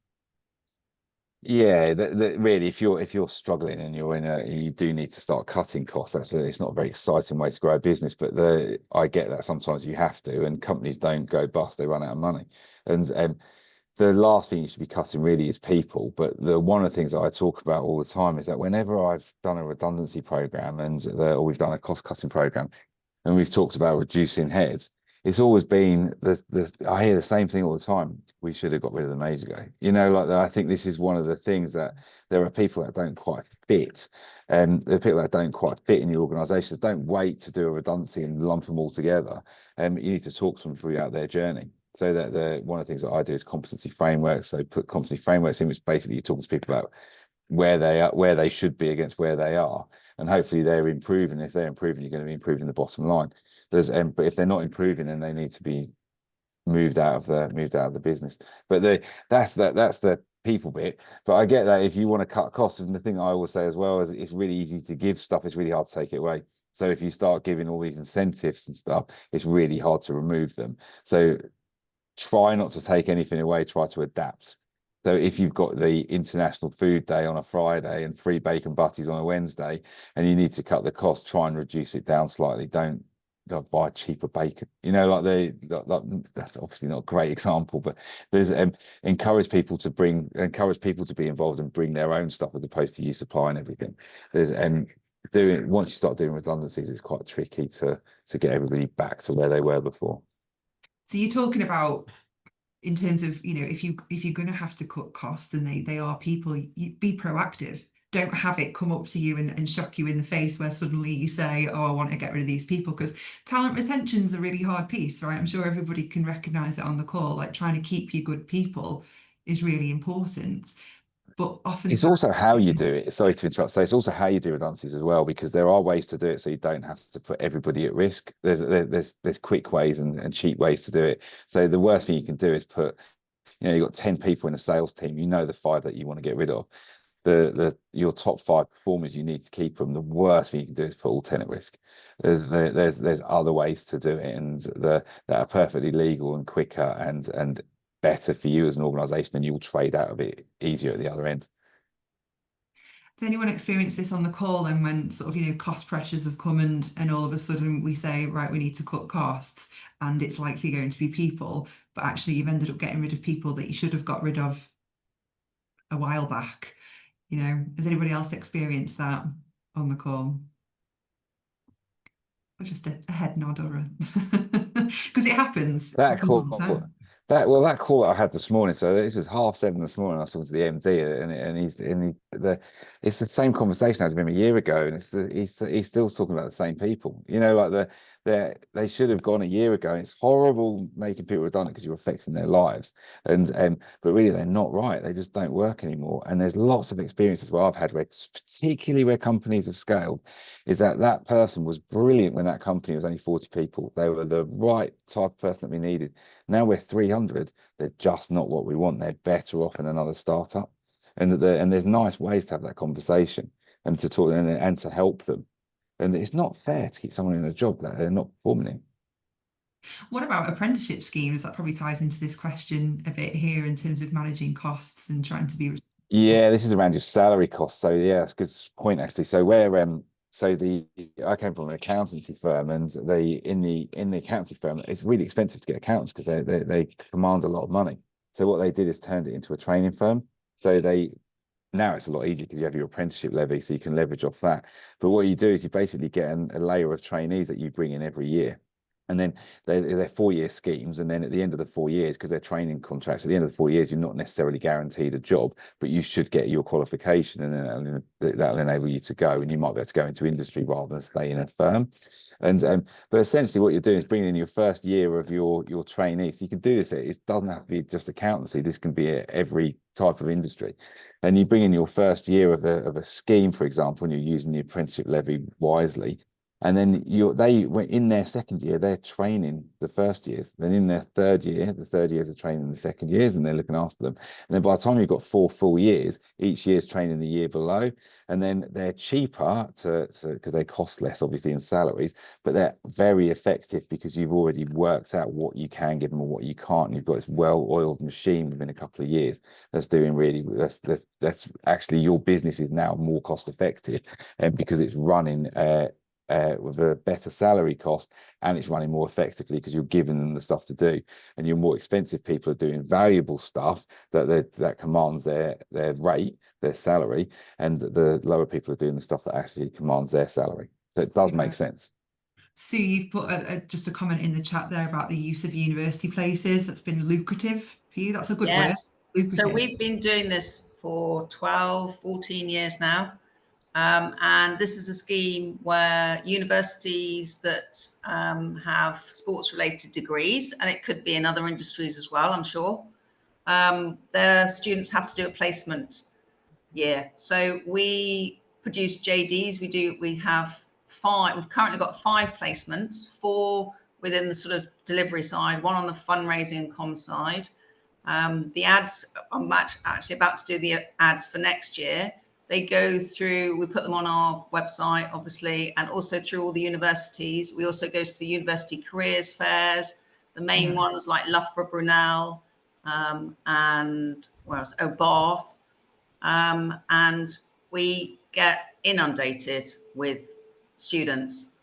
Yeah, really, if you're struggling and you do need to start cutting costs, it's not a very exciting way to grow a business. But I get that sometimes you have to, and companies don't go bust; they run out of money. And the last thing you should be cutting really is people. But one of the things that I talk about all the time is that whenever I've done a redundancy program or we've done a cost cutting program, and we've talked about reducing heads, it's always been I hear the same thing all the time. We should have got rid of them ages ago. You know, like I think this is one of the things, that there are people that don't quite fit, and the people that don't quite fit in your organisations. Don't wait to do a redundancy and lump them all together. You need to talk to them throughout their journey. So that one of the things that I do is competency frameworks. So put competency frameworks in, which basically you're talking to people about where they are, where they should be against where they are, and hopefully they're improving. If they're improving, you're going to be improving the bottom line. But if they're not improving, then they need to be moved out of the business. But that's the people bit. But I get that if you want to cut costs, and the thing I always say as well is it's really easy to give stuff, it's really hard to take it away. So if you start giving all these incentives and stuff, it's really hard to remove them. So try not to take anything away, try to adapt. So if you've got the International Food Day on a Friday and free bacon butties on a Wednesday, and you need to cut the cost, try and reduce it down slightly. Don't buy cheaper bacon. You know, like that's obviously not a great example, but there's encourage people to be involved and bring their own stuff, as opposed to you supplying everything. There's once you start doing redundancies, it's quite tricky to get everybody back to where they were before.
So you're talking about, in terms of, you know, if you're going to have to cut costs, then they are people. You be proactive. Don't have it come up to you and shock you in the face where suddenly you say, oh, I want to get rid of these people. Because talent retention is a really hard piece, right? I'm sure everybody can recognize it on the call. Like, trying to keep your good people is really important. But often
it's also how you do it. Sorry to interrupt. So it's also how you do redundancies as well, because there are ways to do it so you don't have to put everybody at risk. There's quick ways and cheap ways to do it. So the worst thing you can do is put, you know, you've got 10 people in a sales team, you know, the 5 that you want to get rid of. Your top 5 performers, you need to keep them. The worst thing you can do is put all 10 at risk. There's other ways to do it, and that are perfectly legal and quicker and better for you as an organisation, and you'll trade out of it easier at the other end.
Has anyone experienced this on the call, and when sort of, you know, cost pressures have come and all of a sudden we say, right, we need to cut costs, and it's likely going to be people, but actually you've ended up getting rid of people that you should have got rid of a while back? You know, has anybody else experienced that on the call? Or just a head nod, or because it happens.
That call,
all the time.
that call that I had this morning. So this is 7:30 this morning. I was talking to the MD, and it's the same conversation I had with him a year ago, and he's still talking about the same people. You know, like they should have gone a year ago. It's horrible making people redundant because you're affecting their lives, but really they're not right. They just don't work anymore. And there's lots of experiences where I've had, particularly where companies have scaled, is that person was brilliant when that company was only 40 people. They were the right type of person that we needed. Now we're 300. They're just not what we want. They're better off in another startup. And there's nice ways to have that conversation and to talk and to help them. And it's not fair to keep someone in a job that they're not performing in.
What about apprenticeship schemes? That probably ties into this question a bit here in terms of managing costs and trying to be responsible.
Yeah, this is around your salary costs. So yeah, that's a good point actually. So I came from an accountancy firm, and in the accountancy firm, it's really expensive to get accountants because they command a lot of money. So what they did is turned it into a training firm. So now it's a lot easier because you have your apprenticeship levy, so you can leverage off that. But what you do is you basically get a layer of trainees that you bring in every year. And then they're 4-year schemes. And then at the end of the 4 years, because they're training contracts, at the end of the 4 years, you're not necessarily guaranteed a job, but you should get your qualification, and then that'll enable you to go. And you might be able to go into industry rather than stay in a firm. And but essentially what you're doing is bringing in your first year of your trainee. So you can do this. It doesn't have to be just accountancy. This can be every type of industry. And you bring in your first year of a scheme, for example, and you're using the apprenticeship levy wisely. And then they were in their second year, they're training the first years. Then in their third year, the third years are training the second years, and they're looking after them. And then by the time you've got 4 full years, each year's training the year below. And then they're cheaper because they cost less, obviously, in salaries, but they're very effective because you've already worked out what you can give them and what you can't. And you've got this well-oiled machine within a couple of years that's doing really, that's actually your business is now more cost effective, and because it's running with a better salary cost, and it's running more effectively because you're giving them the stuff to do. And your more expensive people are doing valuable stuff that commands their rate, their salary, and the lower people are doing the stuff that actually commands their salary. So it does make sense.
Sue, you've put just a comment in the chat there about the use of university places. That's been lucrative for you. That's a good word. Lucrative.
So we've been doing this for 12, 14 years now. And this is a scheme where universities that have sports-related degrees, and it could be in other industries as well, I'm sure, their students have to do a placement year. So we produce JDs. We've currently got 5 placements, 4 within the sort of delivery side, 1 on the fundraising and comms side. The ads, I'm actually about to do the ads for next year. They go through, we put them on our website, obviously, and also through all the universities. We also go to the university careers fairs, the main ones like Loughborough Brunel, and where else? Bath. And we get inundated with students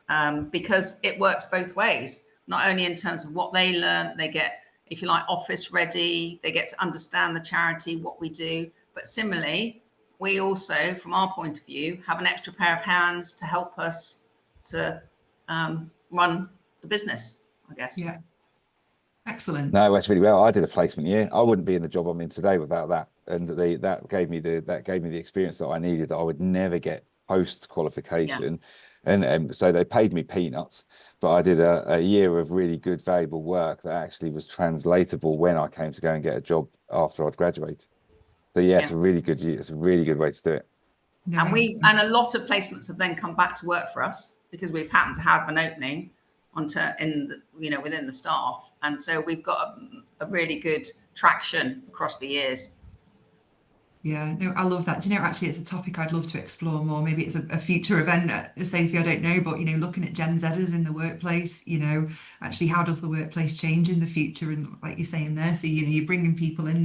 because it works both ways, not only in terms of what they learn, they get, if you like, office ready, they get to understand the charity, what we do, but similarly, we also, from our point of view, have an extra pair of hands to help us to run the business, I guess.
Yeah. Excellent.
No, that's really well. I did a placement year. I wouldn't be in the job I'm in today without that. And that gave me the experience that I needed, that I would never get post qualification. Yeah. And so they paid me peanuts, but I did a year of really good, valuable work that actually was translatable when I came to go and get a job after I'd graduated. So yeah, it's a really good way to do it.
Yeah.
And a lot of placements have then come back to work for us because we've happened to have an opening within the staff, and so we've got a really good traction across the years.
Yeah, no, I love that. Do you know, actually, it's a topic I'd love to explore more. Maybe it's a future event, Sophie, I don't know, but, looking at Gen Zers in the workplace, actually, how does the workplace change in the future? And like you're saying there, so, you're bringing people in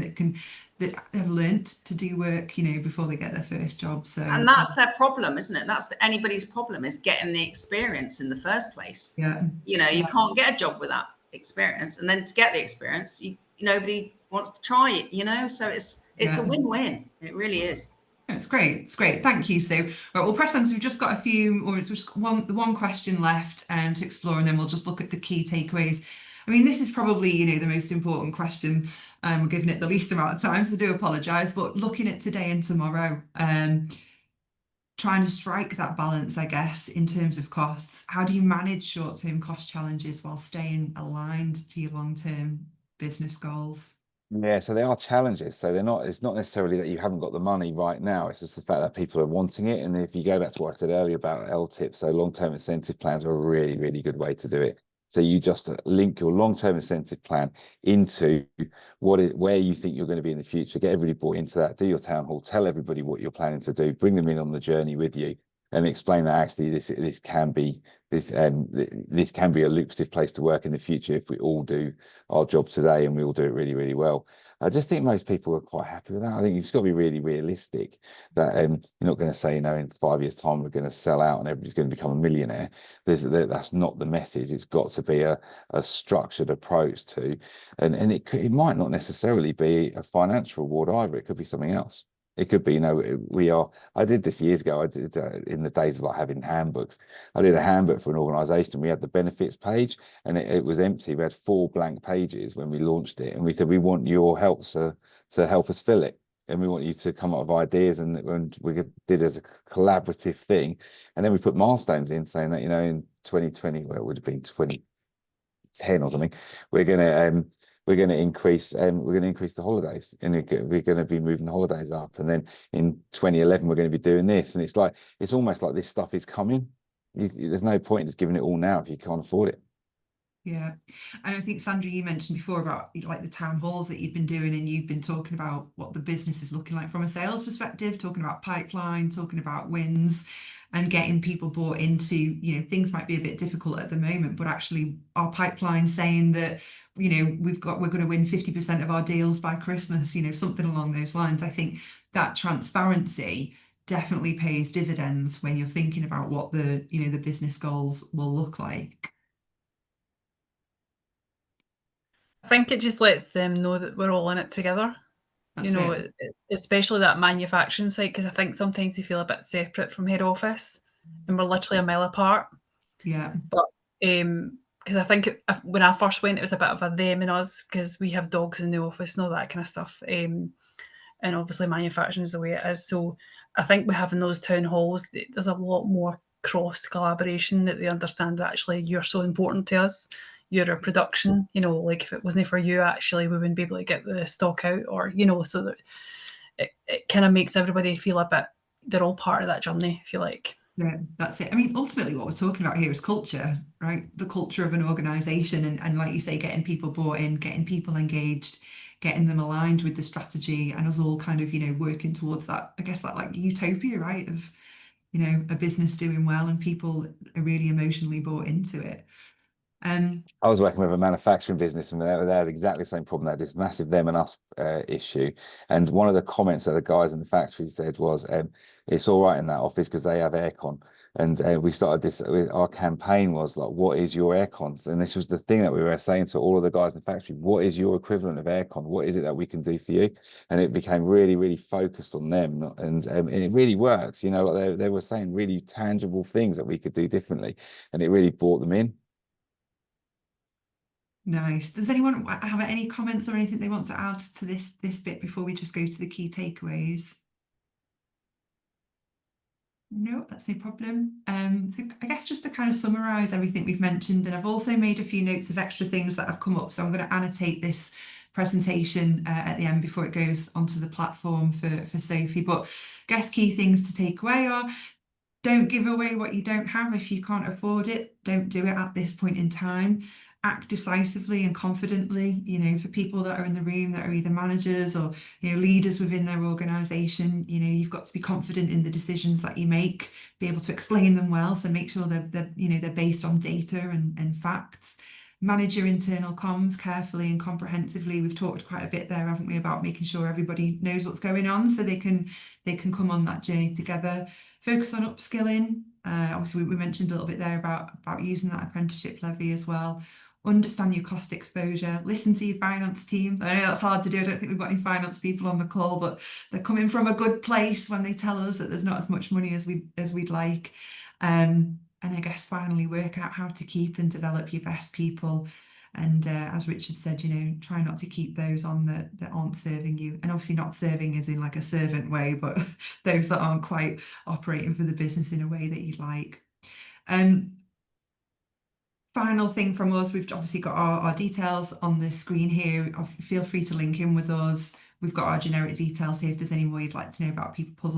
that have learnt to do work, before they get their first job. So,
and that's their problem, isn't it? That's anybody's problem, is getting the experience in the first place.
Yeah.
You can't get a job without experience, and then to get the experience, nobody wants to try it, so it's a win-win. It really is.
It's great. It's great. Thank you, Sue. Right, we'll press on. So we've just got it's just one question left to explore, and then we'll just look at the key takeaways. I mean, this is probably, the most important question. We're giving it the least amount of time, so I do apologise. But looking at today and tomorrow, trying to strike that balance, I guess, in terms of costs. How do you manage short-term cost challenges while staying aligned to your long-term business goals?
Yeah, so they are challenges. So it's not necessarily that you haven't got the money right now. It's just the fact that people are wanting it. And if you go back to what I said earlier about LTIP, so long-term incentive plans are a really, really good way to do it. So you just link your long-term incentive plan into where you think you're going to be in the future. Get everybody bought into that. Do your town hall. Tell everybody what you're planning to do. Bring them in on the journey with you. and explain that actually this can be a lucrative place to work in the future if we all do our job today and we all do it really, really well. I just think most people are quite happy with that. I think you've just got to be really realistic that you're not going to say, in 5 years' time we're going to sell out and everybody's going to become a millionaire. That's not the message. It's got to be a structured approach to, and it might not necessarily be a financial reward either. It could be something else. It could be, I did this years ago. I did in the days of like having handbooks. I did a handbook for an organisation. We had the benefits page and it was empty. We had 4 blank pages when we launched it. And we said, we want your help to help us fill it. And we want you to come up with ideas. And we did it as a collaborative thing. And then we put milestones in saying that, in 2020, well, it would have been 2010 or something, we're going to increase the holidays, and we're going to be moving the holidays up, and then in 2011 we're going to be doing this, and it's almost like this stuff is coming. There's no point in just giving it all now if you can't afford it.
Yeah, and I think Sandra, you mentioned before about like the town halls that you've been doing, and you've been talking about what the business is looking like from a sales perspective, talking about pipeline, talking about wins, and getting people bought into, things might be a bit difficult at the moment, but actually our pipeline saying that, we're going to win 50% of our deals by Christmas, something along those lines. I think that transparency definitely pays dividends when you're thinking about what the business goals will look like.
I think it just lets them know that we're all in it together. Especially that manufacturing side, because I think sometimes they feel a bit separate from head office, and we're literally a mile apart.
Yeah.
But because I think when I first went, it was a bit of a them and us, because we have dogs in the office and all that kind of stuff. And obviously manufacturing is the way it is. So I think we're having those town halls, there's a lot more cross collaboration, that they understand that actually you're so important to us. You're a production, like if it wasn't for you, actually, we wouldn't be able to get the stock out, or, so that it kind of makes everybody feel a bit, they're all part of that journey, if you like.
Yeah, that's it. I mean, ultimately what we're talking about here is culture, right? The culture of an organisation, and like you say, getting people bought in, getting people engaged, getting them aligned with the strategy, and us all kind of, working towards that, I guess, that like utopia, right? Of, a business doing well and people are really emotionally bought into it.
I was working with a manufacturing business, and they had exactly the same problem. They had this massive them and us issue. And one of the comments that the guys in the factory said was, it's all right in that office because they have aircon. And we started this, our campaign was like, what is your aircon? And this was the thing that we were saying to all of the guys in the factory, what is your equivalent of aircon? What is it that we can do for you? And it became really, really focused on them. And it really worked, like they were saying really tangible things that we could do differently. And it really brought them in.
Nice. Does anyone have any comments or anything they want to add to this bit before we just go to the key takeaways? No, that's no problem. So I guess just to kind of summarize everything we've mentioned, and I've also made a few notes of extra things that have come up. So I'm going to annotate this presentation at the end before it goes onto the platform for Sophie. But I guess key things to take away are: don't give away what you don't have. If you can't afford it, don't do it at this point in time. Act decisively and confidently, for people that are in the room that are either managers or, leaders within their organisation, you've got to be confident in the decisions that you make, be able to explain them well. So make sure they're based on data and facts. Manage your internal comms carefully and comprehensively. We've talked quite a bit there, haven't we, about making sure everybody knows what's going on so they can come on that journey together. Focus on upskilling. Obviously, we mentioned a little bit there about using that apprenticeship levy as well. Understand your cost exposure. Listen to your finance team. I know that's hard to do. I don't think we've got any finance people on the call, but they're coming from a good place when they tell us that there's not as much money as we'd like. And I guess finally work out how to keep and develop your best people. And as Richard said, try not to keep those on that aren't serving you. And obviously not serving as in like a servant way, but those that aren't quite operating for the business in a way that you'd like. Final thing from us, we've obviously got our details on the screen here. Feel free to link in with us. We've got our generic details here if there's any more you'd like to know about People Puzzles